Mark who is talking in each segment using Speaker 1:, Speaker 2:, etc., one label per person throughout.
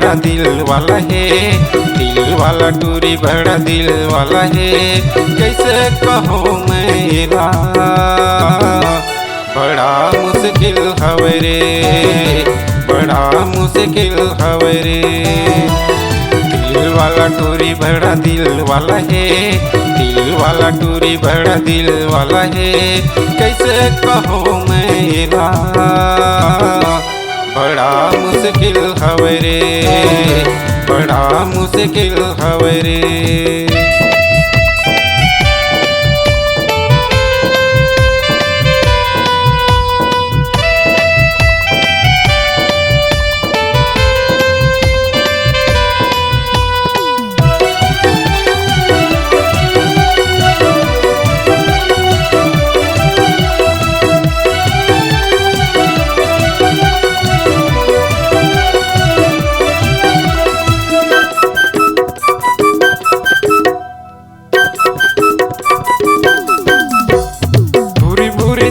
Speaker 1: बड़ा दिल वाला है, दिल वाला टूरी बड़ा दिल वाला है। कैसे कहूँ मेरा बड़ा मुश्किल हवे रे, बड़ा मुश्किल हवे रे। दिल वाला टूरी बड़ा दिल वाला है, दिल वाला टूरी बड़ा दिल वाला है। कैसे कहूँ मेरा बड़ा मुश्किल हवे रे, बड़ा मुश्किल हवे रे।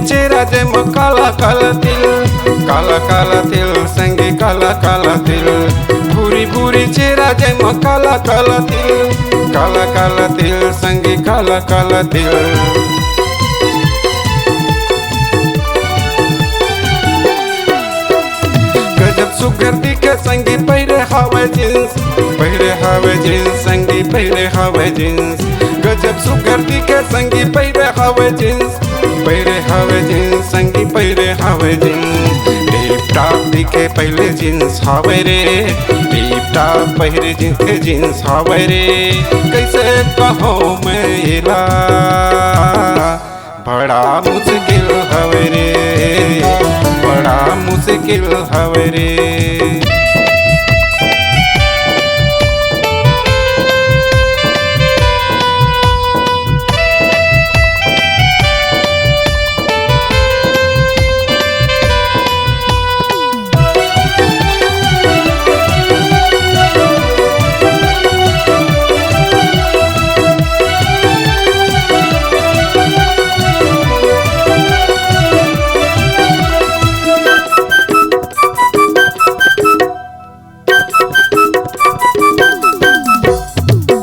Speaker 1: चेहरा जम काला काला तिल, काला काला तिल संगे काला काला तिल। भूरी भूरी चेहरा जम काला काला तिल, काला काला तिल संगे काला काला तिल। गजब सुगर दिखे संगी पहिरे हवे जींस, पहिरे हवे जींस संगी पहिरे हवे जींस। गजब सुगर दिखे संगी पहिरे हवे जींस, पहिरे हवे जींस संगी पहिरे हवे जींस। टिप टॉप दिखे पहले जींस हवे रे, टिप टॉप पहिरे दिखे जींस हवे रे। कैसे कहूँ मेरा बड़ा मुश्किल हवे रे, बड़ा मुश्किल हवे रे।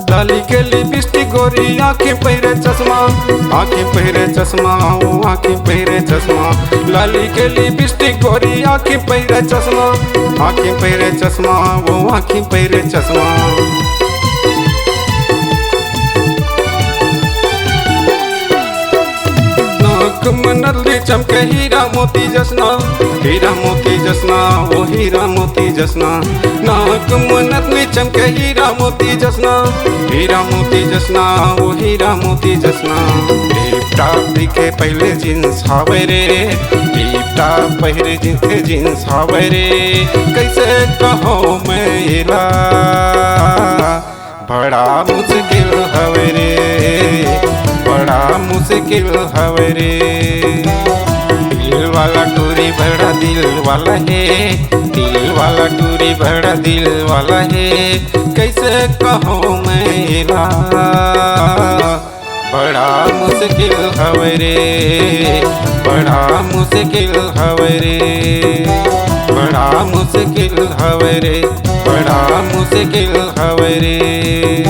Speaker 1: लाली के लिपस्टिक गोरी आँखें पहिरे चश्मा, आँखें पहिरे चश्मा वो आँखें पहिरे चश्मा। लाली के लिपस्टिक गोरी आँखें पहिरे चश्मा, आँखें पहिरे चश्मा वो आँखें पहिरे चश्मा। मनली चमके हीरा मोती जसना, हीरा मोती जसना वो हीरा मोती जसना। नाक मनली चमके हीरा मोती जसना, हीरा मोती जसना वो हीरा मोती जसना। टिप टॉप दिखे पहले जींस हवे रे, टिप टॉप पहिरे दिखे जींस हवे रे। कैसे कहूँ मेरा बड़ा मुश्किल हवे रे, बड़ा मुश्किल हवे रे। दिल वाला टूरी बड़ा दिल वाला है, दिल वाला टूरी बड़ा दिल वाला है। कैसे कहूँ मेरा बड़ा मुश्किल हवे रे, बड़ा मुश्किल हवे रे, बड़ा मुश्किल हवे रे, बड़ा मुश्किल हवे रे,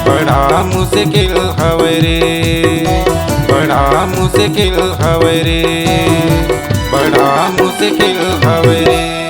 Speaker 1: बड़ा मुश्किल हवे रे, बड़ा मुश्किल हवे रे, बड़ा मुश्किल हवे रे।